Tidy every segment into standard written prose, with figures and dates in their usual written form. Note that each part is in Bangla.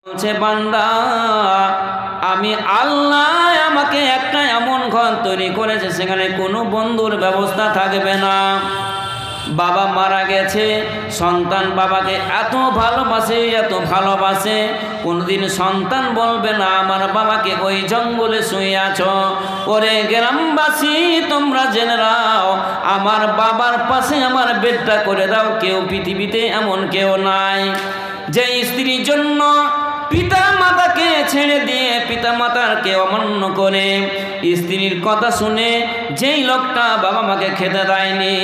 বলছে বান্দা, আমি আল্লাহ আমাকে একটা এমন ঘর তৈরি করেছে সেখানে কোনো বন্ধুর ব্যবস্থা থাকবে না। বাবা মারা গেছে, সন্তান বাবাকে এত ভালোবাসে, কোনদিন সন্তান বলবে না আমার বাবাকে ওই জঙ্গলে শুয়ে আছো। ওরে গ্রামবাসী, তোমরা জেনে নাও, আমার বাবার পাশে আমার বেডটা করে দাও। কেউ পৃথিবীতে এমন কেউ নাই যে স্ত্রীর জন্য পিতা মাতাকে ছেড়ে দিয়ে পিতা মাতার কে অমান্য করে স্ত্রীর কথা শুনে যেই লোকটা বাবা মাকে খেতে দেয়নি,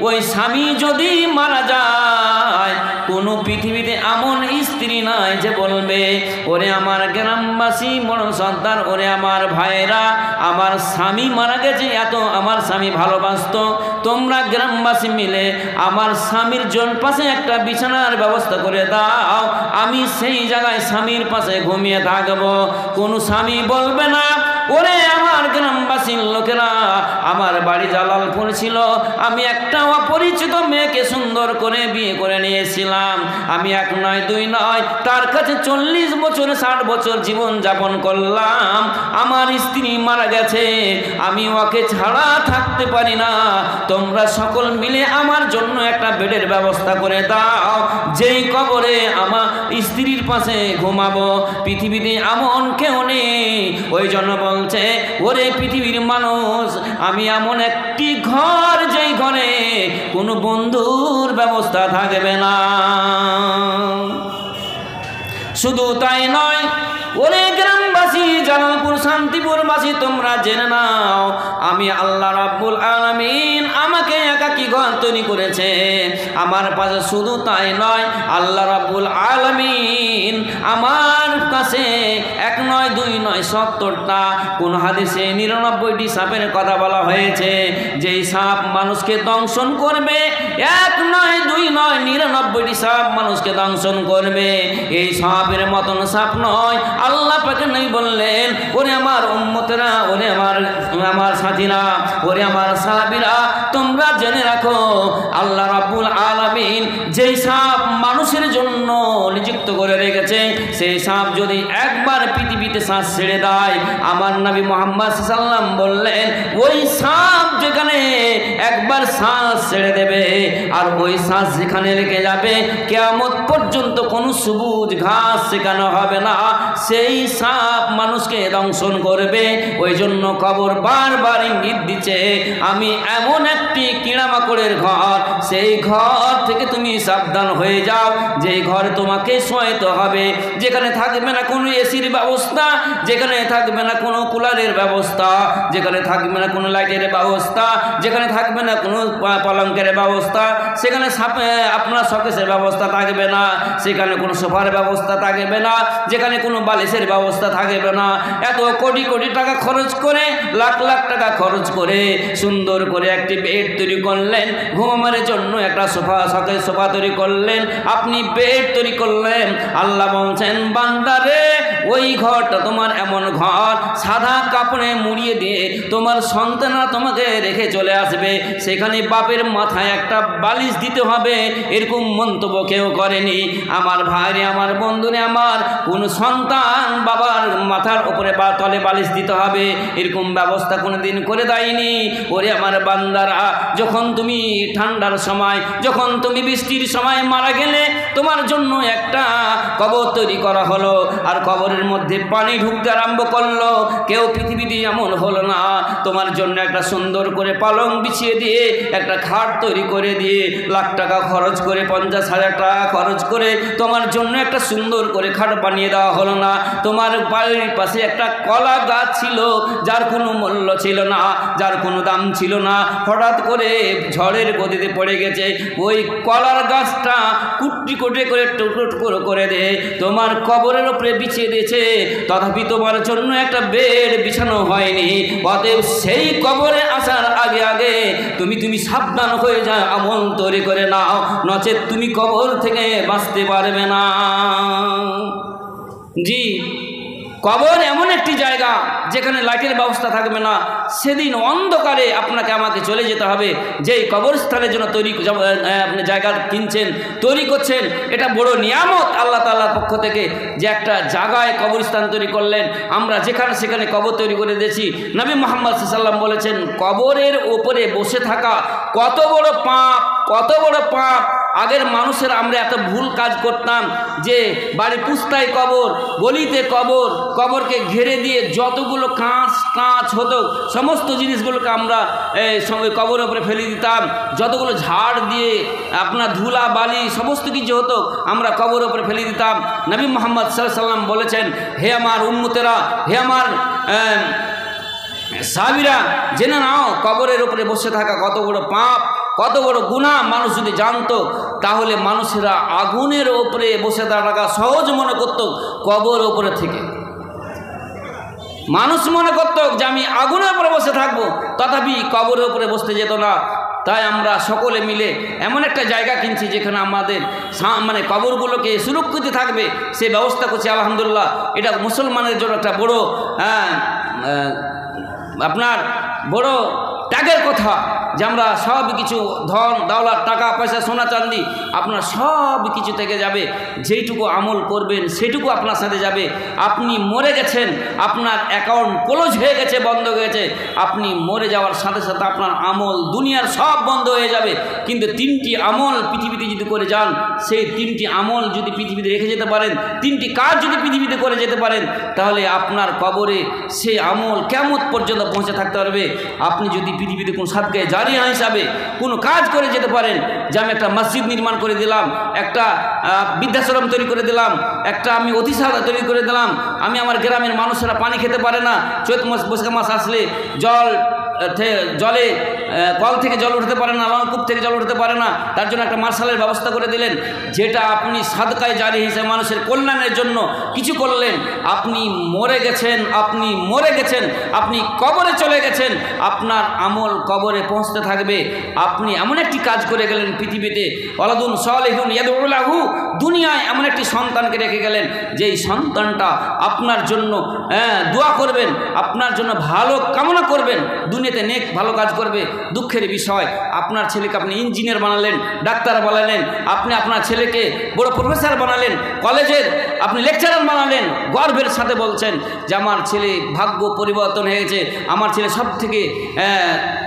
ওই স্বামী যদি মারা যায়, কোনো পৃথিবীতে এমন স্ত্রী নাই যে বলবে ওরে আমার গ্রামবাসী বড় সর্দার, ওরে আমার ভাইরা, আমার স্বামী মারা গেছে, এত আমার স্বামী ভালোবাসতো, তোমরা গ্রামবাসী মিলে আমার স্বামীর পাশে একটা বিছানার ব্যবস্থা করে দাও, আমি সেই জায়গায় স্বামীর পাশে ঘুমিয়ে থাকবো। কোনো স্বামী বলবে না ওরে আমার গ্রামবাসীর লোকেরা, আমার বাড়ি জালালপুর ছিল, আমি একটা অপরিচিত মেয়েকে সুন্দর করে বিয়ে করে নিয়েছিলাম, আমি এক নয় দুই নয় তার কাছে 40 বছর 60 বছর জীবন যাপন করলাম, আমার স্ত্রী মারা গেছে, আমি ওকে ছাড়া থাকতে পারি না, তোমরা সকল মিলে আমার জন্য একটা বেডের ব্যবস্থা করে দাও, যেই কবরে আমার স্ত্রীর পাশে ঘুমাবো। পৃথিবীতে এমন কেউ নেই। ওই জন্য বলছে ওরে পৃথিবীর মানুষ, আমি এমন একটি ঘর যেই ঘরে কোনো বন্ধুর ব্যবস্থা থাকবে না। শুধু তাই নয়, ওরে গ্রামবাসী, জালালপুর শান্তিপুরবাসী, তোমরা জেনে নাও, আমি আল্লাহ রাব্বুল আলামিন আমাকে একাকী ঘর তৈরি করেছে আমার পাশে। শুধু তাই নয়, আল্লাহ রাব্বুল আলামিন আমার কাছে 1 নয় 2 নয় 70টা, কোন হাদিসে 99টি সাপের কথা বলা হয়েছে, যেই সাপ মানুষকে দংশন করবে, 1 নয় 2 নয় 99টি সাপ মানুষকে দংশন করবে। এই সাপের মতন সাপ নয়, আল্লাহ পাক নবী বললেন ওরে আমার উম্মতেরা, ওরে আমার সাথীরা, ওরে আমার সাহাবীরা, তোমরা জেনে রাখো আল্লাহ রাব্বুল আলামিন যেই সাপ মানুষের জন্য নিযুক্ত করে রেখেছে, সেই সাপ যদি একবার পৃথিবীতে শ্বাস ছেড়ে দেয়, আমার নবী মুহাম্মদ সাল্লাল্লাহু আলাইহি ওয়াসাল্লাম বললেন ওই সাপ যেখানে একবার শ্বাস ছেড়ে দেবে আর ওই শ্বাস যেখানে রেখে যাবে, কিয়ামত পর্যন্ত কোনো সবুজ ঘাস সেখানে হবে না, সেই সাপ মানুষকে দংশন করবে। ওই জন্য কবর বারবার ইঙ্গিত দিচ্ছে, আমি এমন একটি কিড়ামাকড়ের ঘর, সেই ঘর থেকে তুমি সাবধান হয়ে যাও, যেই ঘরে তোমাকে শোয়াইতে হবে, যেখানে থাকবে না কোনো এসির ব্যবস্থা, যেখানে থাকবে না কোনো কুলারের ব্যবস্থা, যেখানে থাকবে না কোনো লাইটের ব্যবস্থা, যেখানে থাকবে না কোনো পলঙ্কের ব্যবস্থা, সেখানে আপনার শোকেসের ব্যবস্থা থাকবে না, সেখানে কোনো সোফার ব্যবস্থা থাকবে না, যেখানে কোনো বালিশের ব্যবস্থা থাকবে না। এত কোটি কোটি টাকা খরচ করে, লাখ লাখ টাকা খরচ করে সুন্দর করে একটি বেড তৈরি করলেন, ঘুমানোর জন্য একটা সোফা তৈরি করলেন, আপনি বেড তৈরি করলেন। আল্লাহ বলছেন বান্দারে, ওই ঘরটা তোমার এমন ঘর, সাদা কাপড়ে মুড়িয়ে দিয়ে তোমার সন্তানরা তোমাকে রেখে চলে আসবে, সেখানে বাপের মাথায় একটা বালিশ দিতে হবে, এরকম মন্তব্য কেউ করেনি। আমার ভাইরে, আমার বন্ধুরে, আমার কোন সন্তান বাবার মাথার উপরে বা তলে বালিশ দিতে হবে এরকম ব্যবস্থা কোনোদিন করে দেয়নি। ওরে আমার বান্দারা, যখন তুমি ঠান্ডার সময়, যখন তুমি বৃষ্টির সময় মারা গেলে, তোমার জন্য একটা কবর তৈরি করা হলো, আর কবরের মধ্যে পানি ঢুকতে আরম্ভ করলো, কেউ পৃথিবীতে এমন হলো না তোমার জন্য একটা সুন্দর করে পালং বিছিয়ে দিয়ে, একটা খাট তৈরি করে দিয়ে, লাখ টাকা খরচ করে, 50,000 টাকা খরচ করে তোমার জন্য একটা সুন্দর করে খাট বানিয়ে দেওয়া হলো না। তোমার বাড়ির পাশে একটা কলা গাছ ছিল, যার কোনো মূল্য ছিল না, যার কোনো দাম ছিল না, হঠাৎ করে ঝড়ের গতিতে পড়ে গেছে, ওই কলার গাছটা কুটি কোটে করে টুকরো করে দে তোমার কবরের উপরে বিছিয়ে দিয়েছে, তথাপি তোমার জন্য একটা বেড বিছানো হয়নি। অতএব সেই কবরে আসার আগে আগে তুমি সাবধান হয়ে যাও, আমল তৈরি করে নাও, নচেত তুমি কবর থেকে বাঁচতে পারবে না। জি, কবর এমন একটি জায়গা যেখানে লাইটের ব্যবস্থা থাকবে না, সেদিন অন্ধকারে আপনাকে আমাকে চলে যেতে হবে। যেই কবরস্থানের জন্য আপনি জায়গা কিনছেন, তৈরি করছেন, এটা বড় নিয়ামত আল্লাহ তাআলার পক্ষ থেকে, যে একটা জায়গায় কবরস্থান তৈরি করলেন। আমরা যেখানে সেখানে কবর তৈরি করে দিয়েছি। নবী মুহাম্মদ সাল্লাল্লাহু আলাইহি ওয়াসাল্লাম বলেছেন, কবরের ওপরে বসে থাকা কত বড় পাপ, কত বড় পাপ। আগের মানুষের আমরা এত ভুল কাজ করতাম যে বাড়ি পুস্তায় কবর, গলিতে কবর, কবরকে ঘিরে দিয়ে যতগুলো কাঁচ হতো সমস্ত জিনিসগুলোকে আমরা কবরের উপরে ফেলে দিতাম। যতগুলো ঝাড় দিয়ে আপনার ধুলা বালি সমস্ত কিছু হতো আমরা কবরের উপরে ফেলে দিতাম। নবী মুহাম্মদ সাল্লাল্লাহু আলাইহি ওয়াসাল্লাম বলেছেন, হে আমার উম্মতেরা, হে আমার সাহাবীরা, জেনে নাও কবরের উপরে বসে থাকা কত বড় পাপ, কত বড় গুনাহ। মানুষ যদি জানতো তাহলে মানুষেরা আগুনের ওপরে বসে থাকা সহজ মনে করত কবর ওপরে থেকে। মানুষ মনে করত যে আমি আগুনের উপরে বসে থাকবো, তথাপি কবরের উপরে বসতে যেত না। তাই আমরা সকলে মিলে এমন একটা জায়গা কিনছি যেখানে আমাদের কবরগুলোকে সুরক্ষিত থাকবে সে ব্যবস্থা করছি। আলহামদুলিল্লাহ, এটা মুসলমানের জন্য একটা বড় আপনার বড় ত্যাগের কথা, যে আমরা সব কিছু ধন দৌলত টাকা পয়সা সোনা চাঁদি আপনার সব কিছু থেকে যাবে, যেইটুকু আমল করবেন সেটুকু আপনার সাথে যাবে। আপনি মরে গেছেন, আপনার অ্যাকাউন্ট ক্লোজ হয়ে গেছে, বন্ধ হয়ে গেছে, আপনি মরে যাওয়ার সাথে সাথে আপনার আমল দুনিয়ার সব বন্ধ হয়ে যাবে। কিন্তু 3টি আমল পৃথিবীতে যদি করে যান, সেই 3টি আমল যদি পৃথিবীতে রেখে যেতে পারেন, 3টি কাজ যদি পৃথিবীতে করে যেতে পারেন, তাহলে আপনার কবরে সেই আমল কিয়ামত পর্যন্ত পৌঁছে থাকতে পারবে। আপনি যদি পৃথিবীতে কোনো সাদকায়ে জারিয়া হিসাবে কোনো কাজ করে যেতে পারেন, যে আমি একটা মসজিদ নির্মাণ করে দিলাম, একটা বৃদ্ধাশ্রম তৈরি করে দিলাম, একটা আমি অতিসার তৈরি করে দিলাম, আমি আমার গ্রামের মানুষেরা পানি খেতে পারে না, চৈত মাস বৈশাখ মাস আসলে জলে কল থেকে জল উঠতে পারে না, নলকূপ থেকে জল উঠতে পারে না, তার জন্য একটা মার্শালের ব্যবস্থা করে দিলেন। যেটা আপনি সাদকায়ে জারিয়া হিসেবে মানুষের কল্যাণের জন্য কিছু করলেন। আপনি মরে গেছেন, আপনি মরে গেছেন, আপনি কবরে চলে গেছেন, আপনার আমল কবরে পৌঁছতে থাকবে। আপনি এমন একটি কাজ করে গেলেন পৃথিবীতে, ওয়ালাদুন সালিহুন ইয়াদউ লাহু, দুনিয়ায় এমন একটি সন্তানকে রেখে গেলেন, যেই সন্তানটা আপনার জন্য দোয়া করবেন, আপনার জন্য ভালো কামনা করবেন, দুনিয়াতে নেক ভালো কাজ করবে। দুঃখের বিষয়, আপনার ছেলেকে আপনি ইঞ্জিনিয়ার বানালেন, ডাক্তার বানালেন, আপনি আপনার ছেলেকে বড় প্রফেসর বানালেন, কলেজের আপনি লেকচারার বানালেন, গর্বের সাথে বলছেন যে আমার ছেলে ভাগ্য পরিবর্তন হয়ে গেছে, আমার ছেলে সব থেকে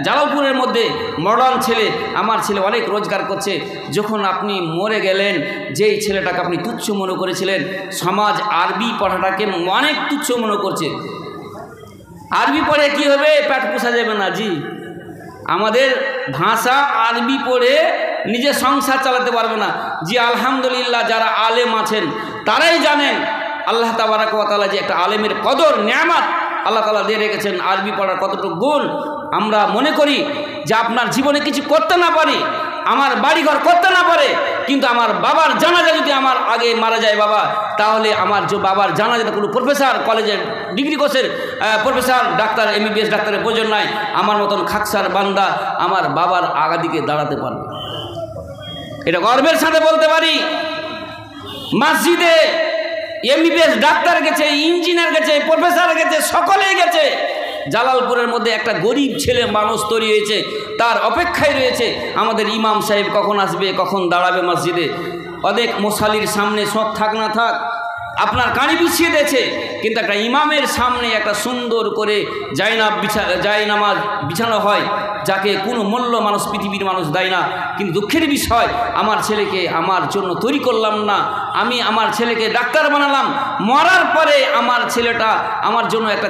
জালালপুরের মধ্যে মডার্ন ছেলে, আমার ছেলে অনেক রোজগার করছে। যখন আপনি মরে গেলেন, যেই ছেলেটাকে আপনি তুচ্ছ মনে করেছিলেন, সমাজ আরবি পড়াটাকে অনেক তুচ্ছ মনে করছে। আরবি পড়ে কি হবে? পেট পোষা যাবে না জি। আমাদের ভাষা আরবি পড়ে নিজের সংসার চালাতে পারবে না জি। আলহামদুলিল্লাহ, যারা আলেম আছেন তারাই জানেন আল্লাহ তাবারাক ওয়া তাআলা যে একটা আলেমের কদর নেয়ামত আল্লাহ তাআলা দিয়ে রেখেছেন, আরবি পড়ার কতটুকু গুণ। আমরা মনে করি যে আপনার জীবনে কিছু করতে না পারি, আমার বাড়িঘর করতে না পারে, কিন্তু আমার বাবার জানাজা যদি আমার আগে মারা যায় বাবা, তাহলে আমার যে বাবার জানাজাটা কোনো প্রফেসর, কলেজের ডিগ্রি কোর্সের প্রফেসর, ডাক্তার, MBBS ডাক্তারের প্রয়োজন নাই। আমার মতন খাকসার বান্দা আমার বাবার আগাদিকে দাঁড়াতে পারবে, এটা গর্বের সাথে বলতে পারি। মসজিদে MBBS ডাক্তার গেছে, ইঞ্জিনিয়ার গেছে, প্রফেসর গেছে, সকলেই গেছে। জালালপুরের মধ্যে একটা গরিব ছেলে মানুষ তৈরি হয়েছে, তার অপেক্ষায় রয়েছে আমাদের ইমাম সাহেব কখন আসবে, কখন দাঁড়াবে মসজিদে। অনেক মশালির সামনে সব থাক না থাক আপনার কানি বিছিয়ে দিয়েছে, কিন্তু একটা ইমামের সামনে একটা সুন্দর করে জায়নামাজ বিছানো হয়, যাকে কোনো মূল্য মানুষ, পৃথিবীর মানুষ দেয় না। কিন্তু দুঃখের বিষয়, আমার ছেলেকে আমার জন্য তৈরি করলাম না, আমি আমার ছেলেকে ডাক্তার বানালাম, মরার পরে আমার ছেলেটা আমার জন্য একটা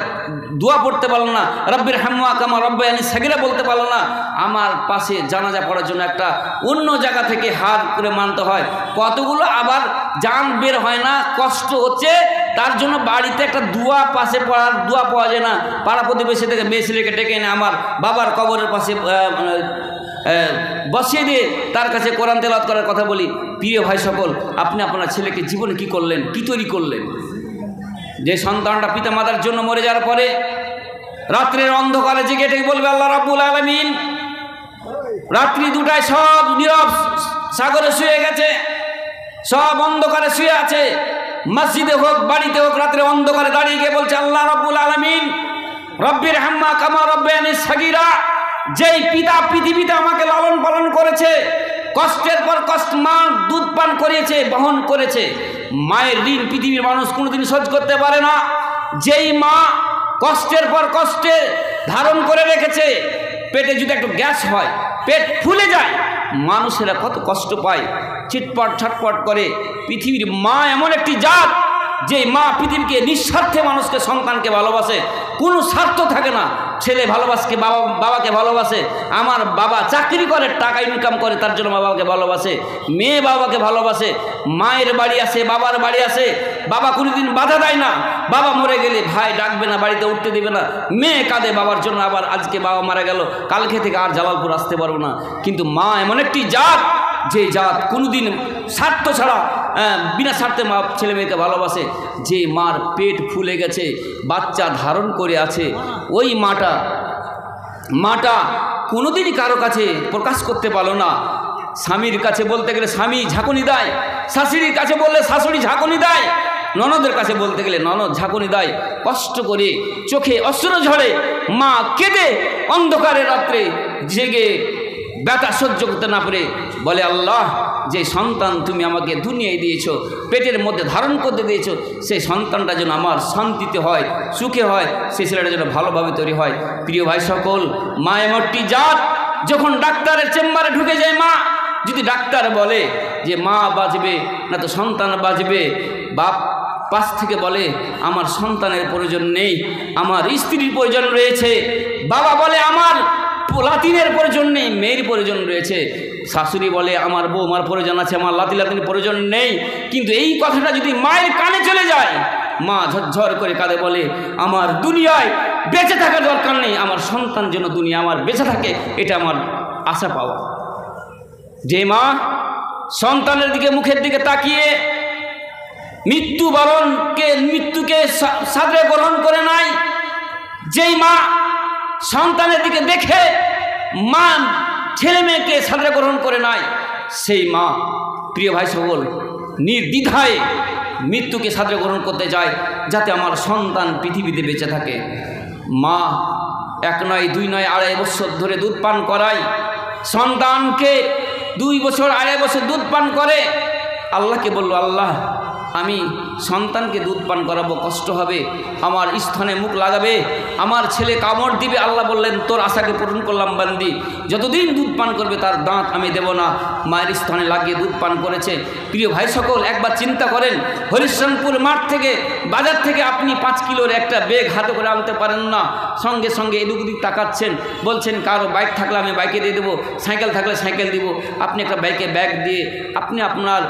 দোয়া পড়তে পারলো না, রব্বির হামওয়া কামা রব্বায়ানি সাগীরা বলতে পারলো না। আমার পাশে জানাজা পড়ার জন্য একটা অন্য জায়গা থেকে হাত করে মানতে হয়, কতগুলো আবার জান বের হয় না, কষ্ট হচ্ছে, তার জন্য বাড়িতে একটা দোয়া পাশে পড়ার দোয়া পাওয়া যায় না। পাড়া প্রতিবেশী থেকে মেয়ে ছেলেকে ডেকে এনে আমার বাবার কবরের পাশে বসিয়ে দিয়ে তার কাছে কোরআন তেলাওয়াত করার কথা বলি। প্রিয় ভাই সকল, আপনি আপনার ছেলেকে জীবনে কি করলেন, কি তৈরি করলেন? যে সন্তানটা পিতা মাতার জন্য মরে যাওয়ার পরে রাত্রের অন্ধকারে জেগে থেকে বলবে আল্লাহ রাব্বুল আলামিন, রাত্রি 2টায় সব নীরব সাগরে শুয়ে গেছে, সব অন্ধকারে শুয়ে আছে, মসজিদে হোক বাড়িতে হোক রাত্রে অন্ধকারে দাঁড়িয়ে গিয়ে বলছে আল্লাহ রাব্বুল আলামিন রব্বির হাম্মা কামা রব্বায়ানি সাগীরা, যেই পিতা পৃথিবীতে আমাকে লালন পালন করেছে, কষ্টের পর কষ্ট মা দুধ পান করিয়েছে, বহন করেছে, মায়ের ঋণ পৃথিবীর মানুষ কোনোদিন শোধ করতে পারে না। যেই মা কষ্টের পর কষ্টে ধারণ করে রেখেছে, পেটে যদি একটু গ্যাস হয়, পেট ফুলে যায়, মানুষেরা কত কষ্ট পায়, চিটপট ছটপট করে। পৃথিবীর মা এমন একটি জাত, যে মা পৃথিবীকে নিঃস্বার্থে মানুষকে সন্তানকে ভালোবাসে, কোনো স্বার্থ থাকে না। ছেলে ভালোবাসে বাবাকে ভালোবাসে, আমার বাবা চাকরি করে টাকা ইনকাম করে তার জন্য বাবাকে ভালোবাসে, মেয়ে বাবাকে ভালোবাসে, মায়ের বাড়ি আসে বাবার বাড়ি আসে, বাবা কোনোদিন বাধা দেয় না। বাবা মরে গেলে ভাই ডাকবে না, বাড়িতে উঠতে দেবে না, মেয়ে কাঁদে বাবার জন্য, আবার আজকে বাবা মারা গেল, কালকে থেকে আর জালালপুর আসতে পারবো না। কিন্তু মা এমন একটি জাত, যে জাত কোনোদিন স্বার্থ ছাড়া বিনা স্বার্থে মা ছেলে মেয়েকে ভালোবাসে। যে মার পেট ফুলে গেছে, বাচ্চা ধারণ করে আছে, ওই মাটা কোনোদিনই কারো কাছে প্রকাশ করতে পারলো না। স্বামীর কাছে বলতে গেলে স্বামী ঝাঁকুনি দেয়, শাশুড়ির কাছে বললে শাশুড়ি ঝাঁকুনি দেয়, ননদের কাছে বলতে গেলে ননদ ঝাঁকুনি দেয়। কষ্ট করে চোখে অশ্রু ঝরে মা কেঁদে অন্ধকারে রাত্রে জেগে ব্যথা সহ্য করতে না পারে বলে, আল্লাহ, যে সন্তান তুমি আমাকে দুনিয়ায় দিয়েছো, পেটের মধ্যে ধারণ করতে দিয়েছো, সেই সন্তানটা যেন আমার শান্তিতে হয়, সুখে হয়, সেই ছেলেটা যেন ভালোভাবে তৈরি হয়। প্রিয় ভাই সকল, মা এমনটি জাত, যখন ডাক্তারের চেম্বারে ঢুকে যায় মা, যদি ডাক্তার বলে যে মা বাঁচবে না তো সন্তান বাঁচবে, বাপ পাশ থেকে বলে আমার সন্তানের প্রয়োজন নেই, আমার স্ত্রীর প্রয়োজন রয়েছে, বাবা বলে আমার লাতিনের প্রয়োজন নেই, মেয়ের প্রয়োজন রয়েছে, শাশুড়ি বলে আমার বৌমার প্রয়োজন আছে, আমার লাতিনের প্রয়োজন নেই। কিন্তু এই কথাটা যদি মায়ের কানে চলে যায়, মা ঝরঝর করে কাঁদে, বলে আমার দুনিয়ায় বেঁচে থাকার দরকার নেই, আমার সন্তান যেন দুনিয়া আমার বেঁচে থাকে, এটা আমার আশা পাওয়া। যে মা সন্তানের দিকে মুখের দিকে তাকিয়ে মৃত্যুকে সাদরে গ্রহণ করে নাই, যেই মা সন্তানের দিকে দেখে মা ছেলে মেয়েকে সাদরে গ্রহণ করে নাই, সেই মা, প্রিয় ভাই সকল, নির্দ্বিধায় মৃত্যুকে সাদরে গ্রহণ করতে চায়, যাতে আমার সন্তান পৃথিবীতে বেঁচে থাকে। মা 1 নয় 2 নয় 2.5 বছর ধরে দুধ পান করায়, সন্তানকে 2 বছর 2.5 বছর দুধ পান করে। আল্লাহকে বলল, আল্লাহ, আমি সন্তানকে দুধ পান করাবো, কষ্ট হবে, আমার স্তনে মুখ লাগাবে, আমার ছেলে কামড় দিবে। আল্লাহ বললেন, তোর আশাকে পূরণ করলাম বান্দি, যতদিন দুধ পান করবে তার দাঁত আমি দেব না। মায়ের স্তনে লাগিয়ে দুধ পান করেছে। প্রিয় ভাই সকল, একবার চিন্তা করেন, হরিশ্চন্দ্রপুর মাঠ থেকে বাজার থেকে আপনি 5 কিলোর একটা ব্যাগ হাতে করে আনতে পারেন না, সঙ্গে সঙ্গে এদিক ওদিক তাকাচ্ছেন, বলছেন কারো বাইক থাকলে আমি বাইকে দিয়ে দেবো, সাইকেল থাকলে সাইকেল দিব। আপনি একটা বাইকে ব্যাগ দিয়ে আপনি আপনার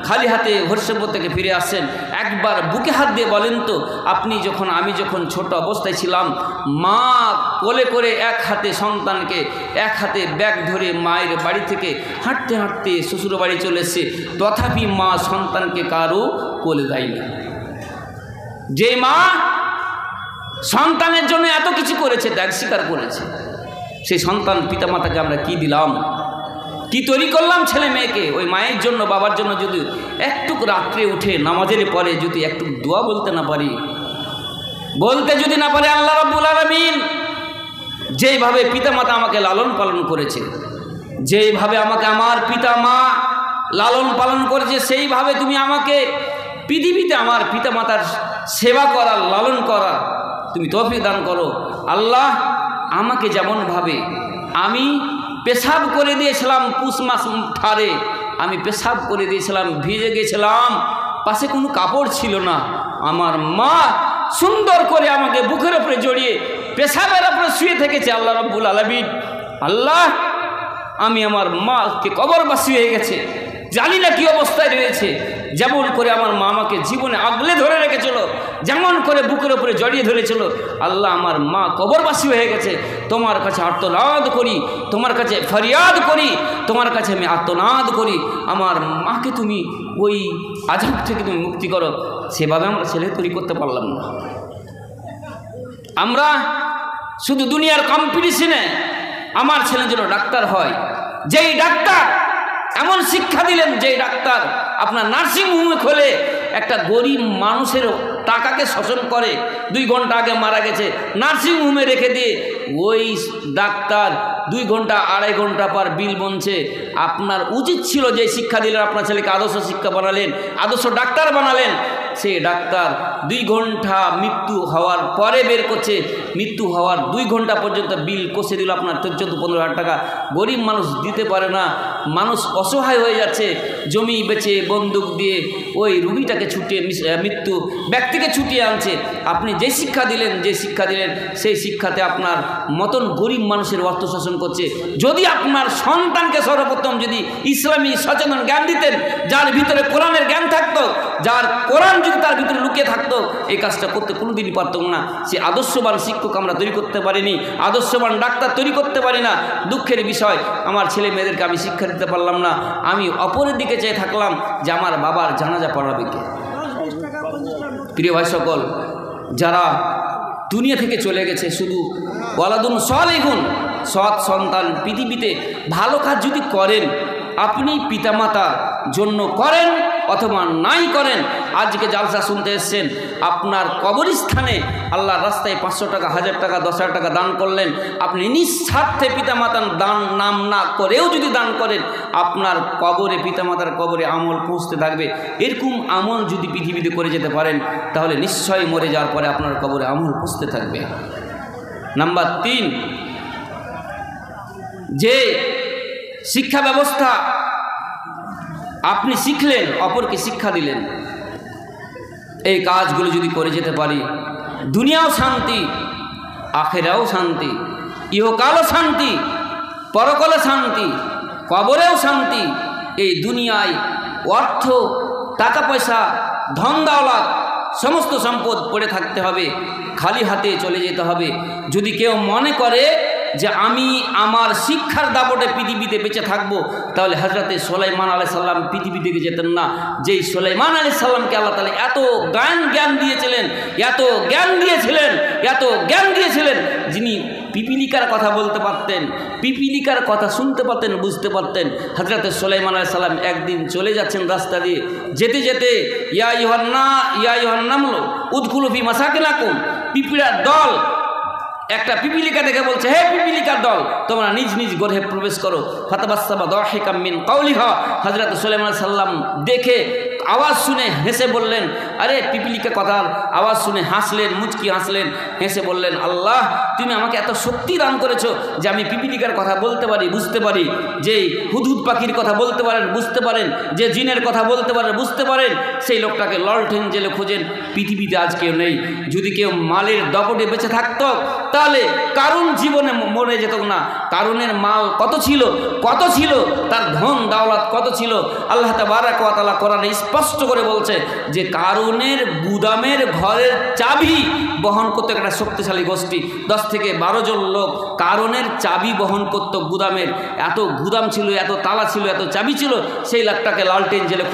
খালি হাতে হরিশ্চন্দ্রপুর থেকে ফিরে আসছেন। একবার বুকে হাত দিয়ে বলেন তো, আমি যখন ছোট অবস্থায় ছিলাম, মা কোলে করে এক হাতে সন্তানকে, এক হাতে ব্যাগ ধরে মায়ের বাড়ি থেকে হাঁটতে হাঁটতে শ্বশুর বাড়ি চলে এসেছে, তথাপি মা সন্তানকে কারো কোলে দেয়নি। যে মা সন্তানের জন্য এত কিছু করেছে, ত্যাগ স্বীকার করেছে, সেই সন্তান পিতামাতাকে আমরা কি দিলাম, কি তৈরি করলাম ছেলে মেয়েকে? ওই মায়ের জন্য বাবার জন্য যদি একটু রাত্রে উঠে নামাজের পরে যদি একটু দোয়া বলতে না পারি, আল্লাহ রাব্বুল আলামিন যেইভাবে পিতামাতা আমাকে লালন পালন করেছে, যেইভাবে আমাকে আমার পিতা মা লালন পালন করেছে, সেইভাবে তুমি আমাকে পৃথিবীতে আমার পিতামাতার সেবা করা, লালন করা তুমি তৌফিক দান করো। আল্লাহ, আমাকে যেমনভাবে আমি পেশাব করে দিয়েছিলাম, পুষ মাস ঠারে আমি পেশাব করে দিয়েছিলাম, ভিজে গেছিলাম, পাশে কোনো কাপড় ছিল না, আমার মা সুন্দর করে আমাকে বুকের উপরে জড়িয়ে পেশাবের উপরে শুয়ে থেকেছে। আল্লাহ রাব্বুল আলামিন, আল্লাহ, আমি আমার মাকে কবরবাসী হয়ে গেছে, জানি না কি অবস্থায় রয়েছে। যেমন করে আমার মা আমাকে জীবনে আগলে ধরে রেখেছিল, যেমন করে বুকের উপরে জড়িয়ে ধরেছিল, আল্লাহ, আমার মা কবরবাসী হয়ে গেছে। তোমার কাছে আর্তনাদ করি, তোমার কাছে ফরিয়াদ করি, তোমার কাছে আমি আর্তনাদ করি, আমার মাকে তুমি ওই আযাব থেকে তুমি মুক্তি করো। সেভাবে আমরা ছেলে তৈরি করতে পারলাম না। আমরা শুধু দুনিয়ার কম্পিটিশনে আমার ছেলে যেন ডাক্তার হয়, যেই ডাক্তার এমন শিক্ষা দিলেন, যেই ডাক্তার আপনার নার্সিং হোমে খোলে একটা গরিব মানুষের টাকাকে শোষণ করে। 2 ঘন্টা আগে মারা গেছে, নার্সিংহোমে রেখে দিয়ে ওই ডাক্তার 2 ঘন্টা 2.5 ঘন্টা পর বিল বনছে। আপনার উচিত ছিল যে শিক্ষা দিলেন, আপনার ছেলেকে আদর্শ শিক্ষা বানালেন, আদর্শ ডাক্তার বানালেন, সেই ডাক্তার 2 ঘন্টা মৃত্যু হওয়ার পরে বের করছে, মৃত্যু হওয়ার 2 ঘন্টা পর্যন্ত বিল কষে দিল আপনার 14-15,000 টাকা। গরিব মানুষ দিতে পারে না, মানুষ অসহায় হয়ে যাচ্ছে, জমি বেচে বন্দুক দিয়ে ওই রুগীটাকে ছুটিয়ে মৃত্যু ব্যক্তিকে ছুটিয়ে আনছে। আপনি যে শিক্ষা দিলেন সেই শিক্ষাতে আপনার মতন গরিব মানুষের অর্থ শোষণ করছে। যদি আপনার সন্তানকে সর্বপ্রথম যদি ইসলামী সচেতন জ্ঞান দিতেন, যার ভিতরে কোরআনের জ্ঞান থাকতো, যার কোরআন যদি তার ভিতরে লুকিয়ে থাকতো, এই কাজটা করতে কোনোদিনই পারত না। সে আদর্শবান শিক্ষক আমরা তৈরি করতে পারিনি, আদর্শবান ডাক্তার তৈরি করতে পারি না। দুঃখের বিষয়, আমার ছেলে মেয়েদেরকে আমি শিক্ষা দিতে পারলাম না। আমি অপরের দিকে চেয়ে থাকলাম যে আমার বাবার জানাজা পড়াবে কে। প্রিয় ভাই সকল, যারা দুনিয়া থেকে চলে গেছে, শুধু ওয়ালাদুন সালিহুন, সৎ সন্তান পৃথিবীতে ভালো কাজ যদি করেন, আপনি পিতামাতার জন্য করেন অথবা নাই করেন, আজকে জালসা শুনতে এসছেন, আপনার কবরস্থানে আল্লাহর রাস্তায় 500 টাকা, 1000 টাকা, 10,000 টাকা দান করলেন, আপনি নিঃস্বার্থে পিতামাতার দান নাম না করেও যদি দান করেন, আপনার কবরে, পিতামাতার কবরে আমল পৌঁছতে থাকবে। এরকম আমল যদি পৃথিবীতে করে যেতে পারেন, তাহলে নিশ্চয়ই মরে যাওয়ার পরে আপনার কবরে আমল পৌঁছতে থাকবে। নাম্বার 3, যে শিক্ষা ব্যবস্থা আপনি শিখলেন, অপরকে শিক্ষা দিলেন, এই কাজগুলো যদি করে যেতে পারি, দুনিয়াও শান্তি, আখেরাও শান্তি, ইহকালও শান্তি, পরকালে শান্তি, কবরেও শান্তি। এই দুনিয়ায় অর্থ, টাকা পয়সা, ধন দৌলত, সমস্ত সম্পদ পড়ে থাকতে হবে, খালি হাতে চলে যেতে হবে। যদি কেউ মনে করে যে আমি আমার শিক্ষার দাপটে পৃথিবীতে বেঁচে থাকবো, তাহলে হযরতে সুলাইমান আলাইহিস সালাম পৃথিবী থেকে যেতেন না। যেই সুলাইমান আলাইহিস সালামকে আল্লাহ তাআলা এত জ্ঞান দিয়েছিলেন, যিনি পিপিলিকার কথা বলতে পারতেন, পিপিলিকার কথা শুনতে পারতেন, বুঝতে পারতেন। হযরতে সুলাইমান আলাইহিস সালাম একদিন চলে যাচ্ছেন রাস্তা দিয়ে, যেতে যেতে ইয়া আইয়ুহান নামল উদখুলু ফি মাসাকিনাকুম, পিপিলিকার দল একটা পিপিলিকা দেখে বলছে, হে পিপিলিকার দল, তোমরা নিজ নিজ গৃহে প্রবেশ করো। ফাতাবাসসামা দাহিকাম মিন কাউলিহা, হযরত সুলাইমান আলাইহিস সালাম দেখে আওয়াজ শুনে হেসে বললেন, আরে পিপিলিকা কথার আওয়াজ শুনে হাসলেন, মুচকি হাসলেন, হেসে বললেন, আল্লাহ তুমি আমাকে এত শক্তি দান করেছো যে আমি পিপিলিকার কথা বলতে পারি, বুঝতে পারি, যে হুদহুদ পাখির কথা বলতে পারেন, বুঝতে পারেন, যে জিনের কথা বলতে পারেন, বুঝতে পারেন। সেই লোকটাকে ললঠেন জেলে খুঁজেন, পৃথিবীতে আজ কেউ নেই। যদি কেউ মালের দপটে বেঁচে থাকতো, তাহলে কারুন জীবনে মরে যেত না। কারুনের মাল কত ছিল, তার ধন দাওলাত কত ছিল। আল্লাহ তাবারক ওয়া তাআলা কোরআনে স্পষ্ট করে বলছে যে কারুনের গুদামের ঘরের চাবি বহন করতে একটা শক্তিশালী গোষ্ঠী, 10 থেকে 12 জন লোক কারুনের চাবি বহন করত গুদামের। এত গুদাম ছিল, এত তালা ছিল, এত চাবি ছিল। সেই লোকটাকে লালটেন জেলে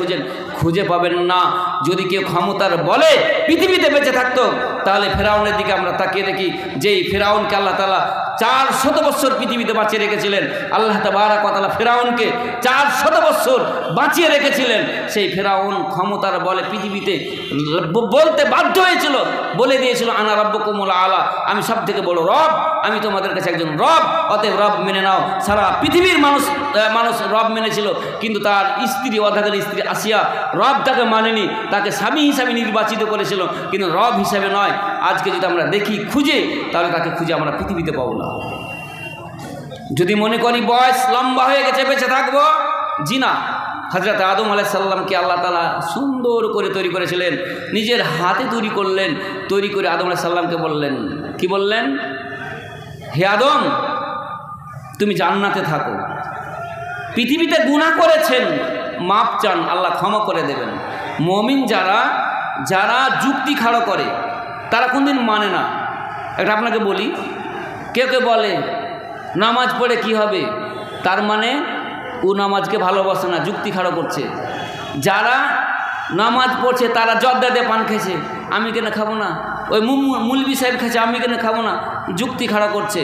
খুঁজে পাবেন না। যদি কেউ ক্ষমতার বলে পৃথিবীতে বেঁচে থাকতো, তাহলে ফেরাউনের দিকে আমরা তাকিয়ে দেখি, যেই ফেরাউনকে আল্লাহ তাআলা 400 বছর পৃথিবীতে বাঁচিয়ে রেখেছিলেন। আল্লাহ তাবারক ওয়া তাআলা ফেরাউনকে 400 বছর বাঁচিয়ে রেখেছিলেন। সেই ফেরাউন ক্ষমতার বলে পৃথিবীতে বলতে বাধ্য হয়েছিল, বলে দিয়েছিল, আনা রাব্বুকুমুল আলা, আমি সব থেকে বড় রব, আমি তোমাদের কাছে একজন রব, অতএব রব মেনে নাও। সারা পৃথিবীর মানুষ রব মেনেছিল, কিন্তু তার স্ত্রী, অর্ধাঙ্গিনী স্ত্রী আসিয়া রব তাকে মানেনি, তাকে স্বামী হিসাবে নির্বাচিত করেছিল, কিন্তু রব হিসাবে নয়। আজকে যদি আমরা দেখি খুঁজে, তাহলে তাকে খুঁজে আমরা পৃথিবীতে পাবো না। যদি মনে করি বয়স লম্বা হয়ে গেছে, বেঁচে থাকবো, জি না। হযরত আদম আলাইহিস সালামকে আল্লাহ তাআলা সুন্দর করে তৈরি করেছিলেন, নিজের হাতে তৈরি করলেন। তৈরি করে আদম আলাইহিস সালামকে বললেন, কি বললেন? হে আদম, তুমি জান্নাতে থাকো। পৃথিবীতে গুনাহ করেছেন, মাপ চান, আল্লাহ ক্ষমা করে দেবেন। মুমিন যারা যুক্তি খাড়ো করে, তারা কোনদিন মানে না। এটা আপনাকে বলি, কেউ বলে নামাজ পড়ে কি হবে, তার মানে ও নামাজকে ভালোবাসে না, যুক্তি খাড়ো করছে। যারা নামাজ পড়ছে তারা জর্দা দিয়ে পান খেয়েছে, আমি কেন খাবো না? ওই মুলবি সাহেব খেয়েছে, আমি কেন খাবো না? যুক্তি খাড়ো করছে।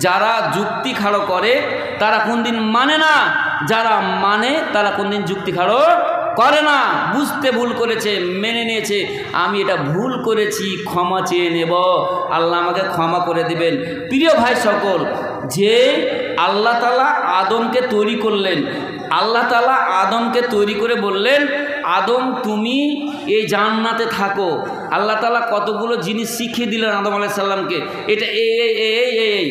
যারা যুক্তি খাড়ো করে তারা কোনদিন মানে না, যারা মানে তারা কোনদিন যুক্তি খাড়ো করে না, বুঝতে ভুল করেছে, মেনে নিয়েছে আমি এটা ভুল করেছি, ক্ষমা চেয়ে নেব, আল্লাহ আমাকে ক্ষমা করে দিবেন। প্রিয় ভাই সকল, যে আল্লাহ তাআলা আদমকে তৈরি করলেন, আল্লাহ তাআলা আদমকে তৈরি করে বললেন আদম তুমি এই জান্নাতে থাকো। আল্লাহ তাআলা কতগুলো জিনিস শিখিয়ে দিলেন আদম আলাইহিস সালামকে, এটা এই।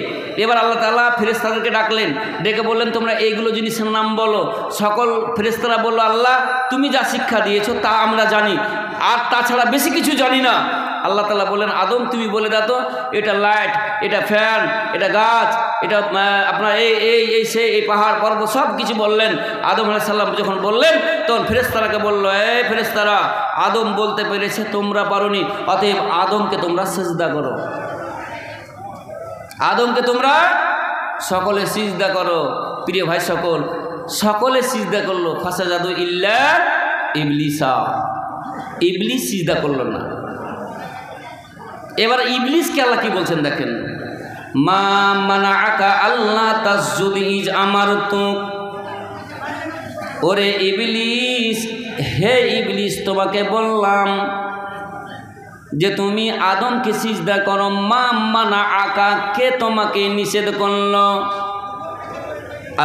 এবার আল্লাহ তাআলা ফেরেশতাদেরকে ডাকলেন, ডেকে বললেন তোমরা এইগুলো জিনিসের নাম বলো। সকল ফেরেশতারা বলল আল্লাহ তুমি যা শিক্ষা দিয়েছো তা আমরা জানি, আর তাছাড়া বেশি কিছু জানি না। আল্লাহ তাআলা বললেন আদম তুমি বলে দাও তো, এটা লাইট, এটা ফ্যান, এটা গাছ, এটা আপনার এই সে এই পাহাড় পর্বত সব কিছু বললেন। আদম আলাইহিস সালাম যখন বললেন তখন ফেরেশতারাকে বলল, এই ফেরেশতারা আদম বলতে পেরেছে তোমরা পারোনি, অতএব আদমকে তোমরা সিজদা করো, আদমকে তোমরা সকলে সিজদা করো। প্রিয় ভাই সকল, সকলে সিজদা করলো, ফাসাজাদু ইল্লা ইবলিসা, ইবলিস সিজদা করলো না। এবার ইবলিসকে আল্লাহ কি বলছেন দেখেন, মা মানাআকা আল্লাহ তাসজুদ ইজ আমারতুক, ওরে ইবলিস, হে ইবলিস তোমাকে বললাম যে তুমি আদমকে সিজদা করো। মা মানাআকা, কে তোমাকে নিষেধ করলো?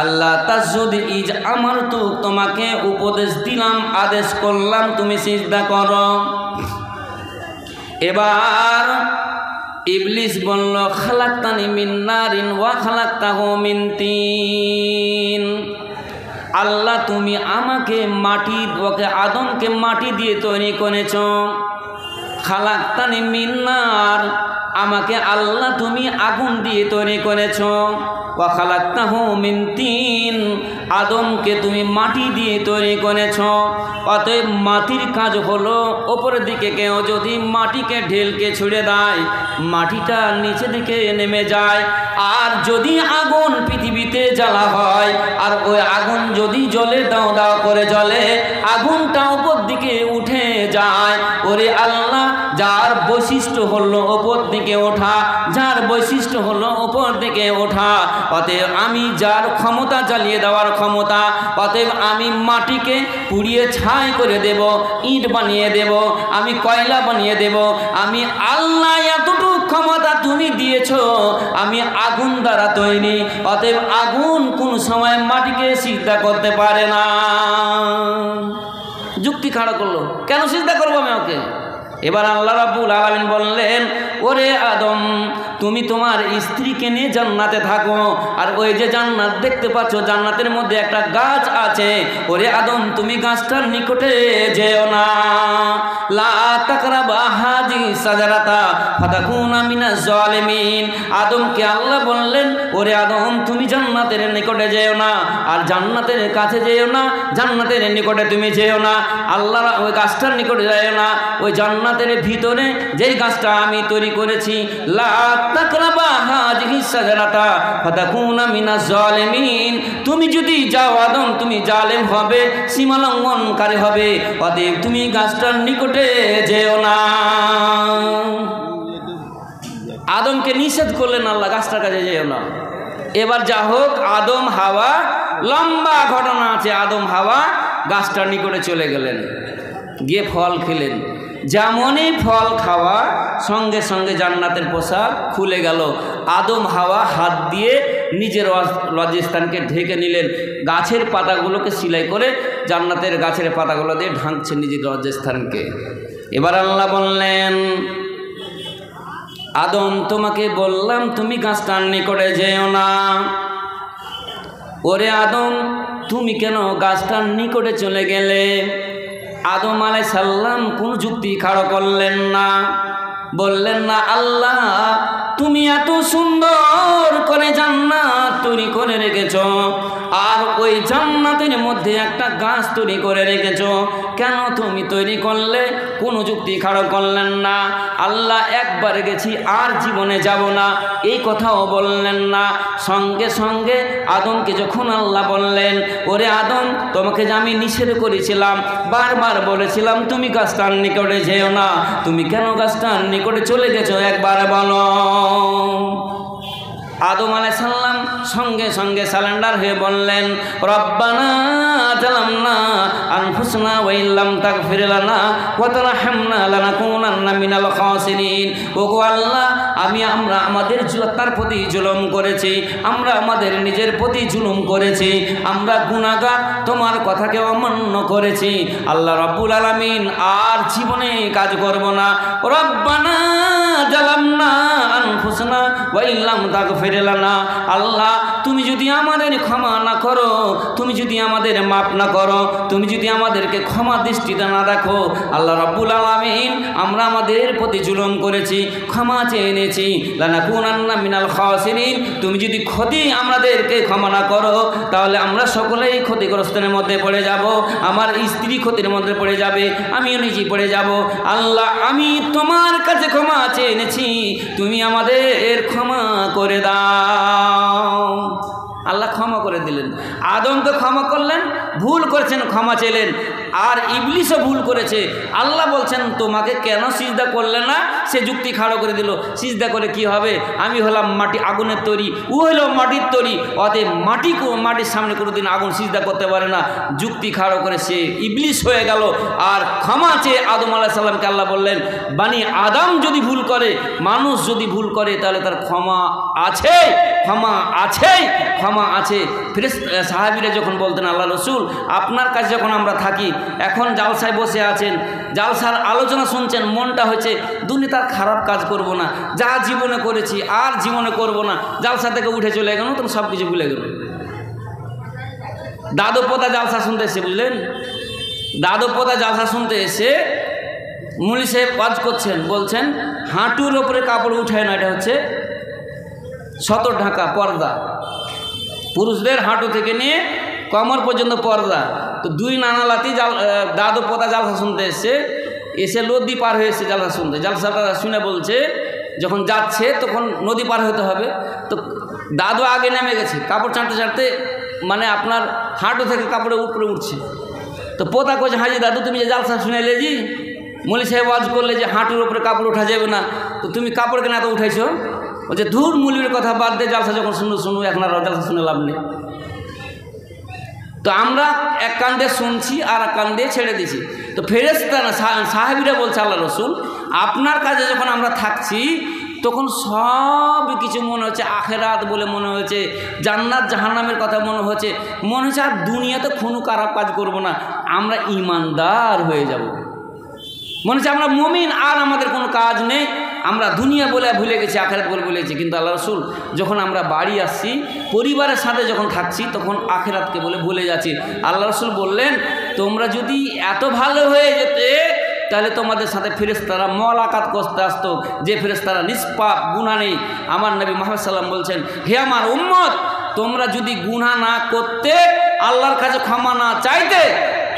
আল্লাহ তাসজুদ ইজ আমারতুক, তোমাকে উপদেশ দিলাম, আদেশ করলাম তুমি সিজদা করো। এবার ইবলিস বলল খালাকতানি মিন নারিন ওয়া খালাকতাহু মিন তিন, আল্লাহ তুমি আমাকে মাটি, ওকে আদমকে মাটি দিয়ে তৈরি করেছো। খালাকতানি মিন নার, আমাকে আল্লাহ তুমি আগুন দিয়ে তৈরি করেছো। ওয়া খালাকতাহু মিন তিন, আদমকে তুমি মাটি দিয়ে তৈরি করেছ। অতএব মাটির কাজ হলো ওপরের দিকে কেউ যদি মাটিকে ঢেলকে ছুড়ে দেয় মাটিটা নিচে দিকে নেমে যায়, আর যদি আগুন পৃথিবীতে জ্বালা হয় আর ওই আগুন যদি জ্বলে দাও দাও করে জ্বলে, আগুনটা ওপর দিকে উঠে যায়। ওরে আল্লাহ, যার বৈশিষ্ট্য হলো ওপর দিকে ওঠা, যার বৈশিষ্ট্য হলো ওপর দিকে ওঠা, অতএব আমি যার ক্ষমতা জ্বালিয়ে দেওয়ার ক্ষমতা, অতএব আমি মাটিকে পুড়িয়ে ছাই করে দেব, ইট বানিয়ে দেব, আমি কয়লা বানিয়ে দেব। আমি আল্লাহ, এতটুকু ক্ষমতা তুমি দিয়েছ, আমি আগুন দ্বারা তৈরি, অতএব আগুন কোন সময় মাটিকে সিজদা করতে পারে না। যুক্তি খাড়া করলো, কেন সিজদা করবো আমি ওকে? এবার আল্লাহ রাব্বুল আলামিন বললেন, ওরে আদম তুমি তোমার স্ত্রীকে নিয়ে জান্নাতে থাকো, আর ওই যে জান্নাত দেখতে পাচ্ছ, জান্নাতের মধ্যে একটা গাছ আছে, ওরে আদম তুমি গাছটার নিকটে যেও না। লা তাকরাবা হাযি সাজারাতা ফাতাকুনা মিনাজ জালিমিন। আদমকে আল্লাহ বললেন, ওরে আদম তুমি জান্নাতের নিকটে যেও না, আর জান্নাতের কাছে যেও না, জান্নাতের নিকটে তুমি যেও না। আল্লাহ ওই গাছটার নিকটে যেও না, ওই জান্নাতের ভিতরে যেই গাছটা আমি তৈরি করেছি, লা তাকরাবা হাযিহি সাজারাতা ফাতাকুনা মিনাজ জালিমিন। তুমি যদি যাও আদম তুমি জালেম হবে, সীমা লঙ্ঘনকারী হবে, অতএব তুমি গাছটার নিকটে যেও না। আদমকে নিষেধ করলেন আল্লাহ, গাছটার কাছে যেও না। এবার যা হোক, আদম হাওয়া, লম্বা ঘটনা আছে। আদম হাওয়া গাছটার নিকটে চলে গেলেন, গিয়ে ফল খেলেন। যেমনই ফল খাওয়া সঙ্গে সঙ্গে জান্নাতের পোশাক খুলে গেল। আদম হাওয়া হাত দিয়ে নিজের লজ্জাস্থানকে ঢেকে নিলেন, গাছের পাতাগুলোকে সেলাই করে জান্নাতের গাছের পাতাগুলো দিয়ে ঢাকছেন নিজের লজ্জাস্থানকে। এবার আল্লাহ বললেন, আদম তোমাকে বললাম তুমি গাছটার নিকটে যেও না। ওরে আদম তুমি কেন গাছটার নিকটে চলে গেলে? আদম আলাইহিস সালাম কোন যুক্তি খাড়া করলেন না, বললেন না আল্লাহ তুমি এত সুন্দর করে জান্নাত তৈরি করে রেখেছ, আর ওই জান্নাতের মধ্যে একটা গাছ তৈরি করে রেখেছ, কেন তুমি তৈরি করলে? কোনো যুক্তি খাড়া করলেন না। আল্লাহ একবার গেছি আর জীবনে যাব না, এই কথাও বললেন না। সঙ্গে সঙ্গে আদমকে যখন আল্লাহ বললেন, ওরে আদম তোমাকে যে আমি নিষেধ করেছিলাম, বারবার বলেছিলাম তুমি গাছটার নিকটে যেও না, তুমি কেন গাছটার নিকটে চলে গেছো একবার বলো। আদম আলাইহিস সালাম সঙ্গে সঙ্গে সারেন্ডার হয়ে বললেন, রব্বানা জালামনা আনফুসনা ওয়া ইল্লাম তাগফির লানা ওয়া তারহামনা লানাকুনান্না মিনাল খাসিরিন। ওগো আল্লাহ, আমরা আমাদের তার প্রতি জুলুম করেছি, আমরা আমাদের নিজের প্রতি জুলুম করেছি, আমরা গুনাহগার, তোমার কথাকে অমান্য করেছি। আল্লাহ রাব্বুল আলামিন আর জীবনে কাজ করব না। রব্বানা জালামনা আনফুসনা ওয়া ইল্লাম তাগফির লানা। আল্লাহ, তুমি যদি আমাদের ক্ষমা না করো, তুমি যদি আমাদের মাফ না করো, তুমি যদি আমাদেরকে ক্ষমা দৃষ্টিতে না রাখো, আল্লাহ রাব্বুল আলামিন আমরা আমাদের প্রতি জুলুম করেছি, ক্ষমা চেয়ে এনেছি, লানাকুনান্না মিনাল খাসিরিন। তুমি যদি আমাদেরকে ক্ষমা না করো, তাহলে আমরা সকলেই ক্ষতিগ্রস্তের মধ্যে পড়ে যাব। আমার স্ত্রী ক্ষতির মধ্যে পড়ে যাবে, আমিও নিজেই পড়ে যাব। আল্লাহ, আমি তোমার কাছে ক্ষমা চেয়ে এনেছি, তুমি আমাদের ক্ষমা করে দাও। আল্লাহ ক্ষমা করে দিলেন। আদমকে ক্ষমা করলেন, ভুল করেছেন, ক্ষমা চাইলেন। আর ইবলিসও ভুল করেছে। আল্লাহ বলছেন, তোমাকে কেন সিজদা করলে না? সে যুক্তি খাড়ো করে দিল, সিজদা করে কি হবে? আমি হলাম মাটি, আগুনের তৈরি, ও হলো মাটির তৈরি, অতএব মাটির সামনে কোনোদিন আগুন সিজদা করতে পারে না। যুক্তি খাড়ো করে সে ইবলিস হয়ে গেল। আর ক্ষমা চেয়ে আদম আলাইহিস সালামকে আল্লাহ বললেন, বানি আদম যদি ভুল করে, মানুষ যদি ভুল করে, তাহলে তার ক্ষমা আছে, ক্ষমা আছে, ক্ষমা আছে। সাহাবীরা যখন বলতেন, আল্লাহ রসুল, আপনার কাছে যখন আমরা থাকি, এখন জালসায় বসে আছেন, জালসার আলোচনা শুনছেন, মনটা হচ্ছে দুনিয়ার খারাপ কাজ করব না, যা জীবনে করেছি আর জীবনে করব না। জালসা থেকে উঠে চলে গেল, তখন সব কিছু ভুলে গেল। দাদুপোতা জালসা শুনতে এসে, বুঝলেন, দাদুপোতা জালসা শুনতে এসে মুলি সাহেব ওয়াজ করছেন, বলছেন হাঁটুর ওপরে কাপড় উঠায় না, এটা হচ্ছে সতর ঢাকা পর্দা, পুরুষদের হাঁটু থেকে নিয়ে কমর পর্যন্ত পর্দা। তো দুই নানালাতি দাদু পোতা জালসা শুনতে এসে নদী পার হয়ে এসে জালসা শুনতে, জালসাটা শুনে বলছে যখন যাচ্ছে তখন নদী পার হতে হবে, তো দাদু আগে নেমে গেছে, কাপড় ছাঁটতে ছাঁটতে মানে আপনার হাঁটু থেকে কাপড়ের উপরে উঠছে। তো পোতা কইছে, হাজি দাদু, তুমি যে জালসা শুনে জি মলি সাহেব ওয়াজ করলে যে হাঁটুর উপরে কাপড় উঠা যাবে না, তো তুমি কাপড় কেন এত উঠাইছো? বলছে, ধুর মুলির কথা বাদ দিয়ে, জালসা যখন শুনু এখন আর জালসা শুনে লাভ নেই। তো আমরা এক কান দিয়ে শুনছি আর এক কান দিয়ে ছেড়ে দিছি। তো ফেরেশতা না, সাহাবীরা বলছে, আল্লাহ রসুল, আপনার কাছে যখন আমরা থাকছি তখন সব কিছু মনে হচ্ছে আখেরাত বলে মনে হচ্ছে, জান্নাত জাহান্নামের কথা মনে হচ্ছে আর দুনিয়াতে কোনো খারাপ কাজ করব না, আমরা ইমানদার হয়ে যাব। মনে হচ্ছে আমরা মুমিন, আর আমাদের কোনো কাজ নেই, আমরা দুনিয়া বলে ভুলে গেছি, আখেরাত বলে ভুলেছি। কিন্তু আল্লাহ রসুল, যখন আমরা বাড়ি আসছি, পরিবারের সাথে যখন থাকছি, তখন আখেরাতকে বলে ভুলে যাচ্ছি। আল্লাহ রসুল বললেন, তোমরা যদি এত ভালো হয়ে যেতে, তাহলে তোমাদের সাথে ফেরেশতারা মোলাকাত করতে আসতো, যে ফেরেশতারা নিষ্পাপ, গুনাহ নেই। আমার নবী মুহাম্মদ সাল্লাল্লাহু আলাইহি ওয়াসাল্লাম বলছেন, হে আমার উম্মত, তোমরা যদি গুনাহ না করতে, আল্লাহর কাছে ক্ষমা না চাইতে,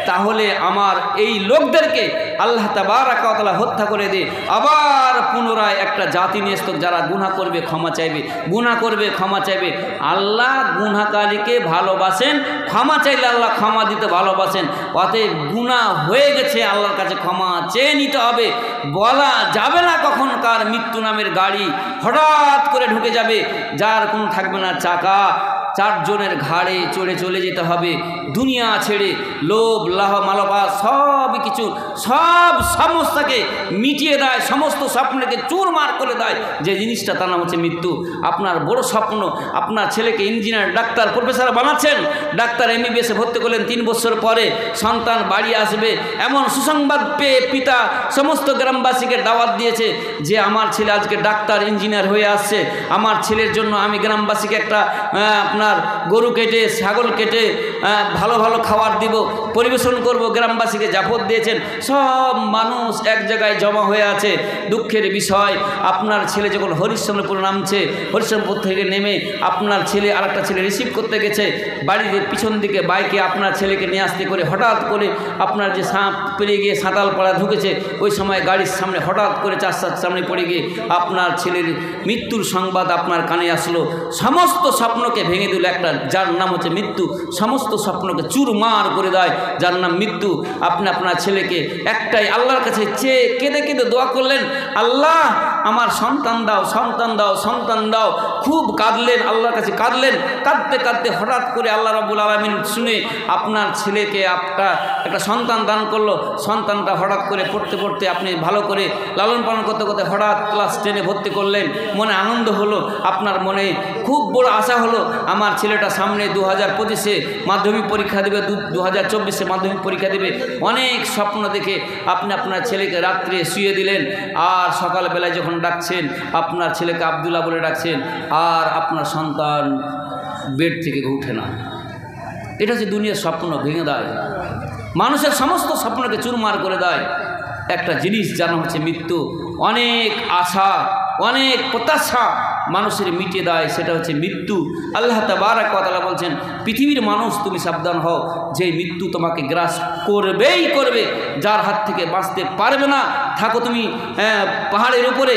তাহলে আমার এই লোকদেরকে আল্লাহ তাবারাকা ওয়া তাআলা হত্যা করে দে, আবার পুনরায় একটা জাতি নিয়ে আসতো যারা গুনাহ করবে ক্ষমা চাইবে, গুনাহ করবে ক্ষমা চাইবে। আল্লাহ গুনাহকারীকে ভালোবাসেন, ক্ষমা চাইলে আল্লাহ ক্ষমা দিতে ভালোবাসেন। অতএব গুনাহ হয়ে গেছে, আল্লাহর কাছে ক্ষমা চেয়ে নিতে হবে। বলা যাবে না কখন কার মৃত্যু নামের গাড়ি হঠাৎ করে ঢুকে যাবে, যার কোনো থাকবে না চাকা, চারজনের ঘাড়ে চড়ে চলে যেতে হবে দুনিয়া ছেড়ে। লোভ, লাহ, মালবা সব কিছু, সব সমস্যাকে মিটিয়ে দেয়, সমস্ত স্বপ্নকে চুরমার করে দেয়। যে জিনিসটা তার নাম হচ্ছে মৃত্যু। আপনার বড় স্বপ্ন, আপনার ছেলেকে ইঞ্জিনিয়ার, ডাক্তার, প্রফেসর বানাচ্ছেন, ডাক্তার MBBS ভর্তি করলেন, 3 বছর পরে সন্তান বাড়ি আসবে, এমন সুসংবাদ পেয়ে পিতা সমস্ত গ্রামবাসীকে দাওয়াত দিয়েছে যে আমার ছেলে আজকে ডাক্তার, ইঞ্জিনিয়ার হয়ে আসছে, আমার ছেলের জন্য আমি গ্রামবাসীকে একটা আপনার গরু কেটে, ছাগল কেটে ভালো ভালো খাবার দিব, পরিবেশন করব, গ্রামবাসীকে জাফত দিয়েছেন। সব মানুষ এক জায়গায় জমা হয়ে আছে। দুঃখের বিষয়, আপনার ছেলে যখন হরিশ্চন্দ্রপুর নামছে, হরিশ্চন্দ্রপুর থেকে নেমে আপনার ছেলে আরেকটা ছেলে রিসিভ করতে গেছে, বাড়ির পিছন দিকে বাইকে আপনার ছেলেকে নিয়ে আসতে করে হঠাৎ করে আপনার যে সাপ পেরিয়ে গিয়ে সাঁতালপাড়া ঢুকেছে, ওই সময় গাড়ির সামনে হঠাৎ করে 4 সামনে পড়ে গিয়ে আপনার ছেলের মৃত্যুর সংবাদ আপনার কানে আসলো। সমস্ত স্বপ্নকে ভেঙে দিল একটা, যার নাম হচ্ছে মৃত্যু, সমস্ত স্বপ্নকে চুরমার করে দেয়, যার নাম মৃত্যু। আপনি আপনার ছেলেকে একটাই আল্লাহর কাছে চেয়ে কেঁদে কেঁদে দোয়া করলেন, আল্লাহ আমার সন্তান দাও, সন্তান দাও, সন্তান দাও। খুব কাঁদলেন, আল্লাহর কাছে কাঁদলেন। কাঁদতে কাঁদতে হঠাৎ করে আল্লাহ রাব্বুল আলামিন শুনে আপনার ছেলেকে একটা সন্তান দান করলো। সন্তানটা হঠাৎ করে পড়তে পড়তে আপনি ভালো করে লালন পালন করতে করতে হঠাৎ ক্লাস 10-এ ভর্তি করলেন। মনে আনন্দ হলো, আপনার মনে খুব বড় আশা হলো আমার ছেলেটা সামনে 2025-এ মাধ্যমিক পরীক্ষা দেবে, 2024-এ মাধ্যমিক পরীক্ষা দেবে। অনেক স্বপ্ন দেখে আপনি আপনার ছেলেকে রাত্রে শুয়ে দিলেন, আর সকালবেলায় যখন ডাকছেন আপনার ছেলেকে আব্দুল্লাহ বলে ডাকছেন, আর আপনার সন্তান বেড থেকে উঠে না। এটা হচ্ছে দুনিয়ার স্বপ্ন ভেঙে দেয়, মানুষের সমস্ত স্বপ্নকে চুরমার করে দেয় একটা জিনিস, যার নাম হচ্ছে মৃত্যু। অনেক আশা, অনেক প্রত্যাশা মানুষের মিটিয়ে দেয়, সেটা হচ্ছে মৃত্যু। আল্লাহ তাবারক ওয়া তাআলা বলছেন, পৃথিবীর মানুষ তুমি সাবধান হও, যে মৃত্যু তোমাকে গ্রাস করবেই করবে, যার হাত থেকে বাঁচতে পারবে না। থাকো তুমি পাহাড়ের উপরে,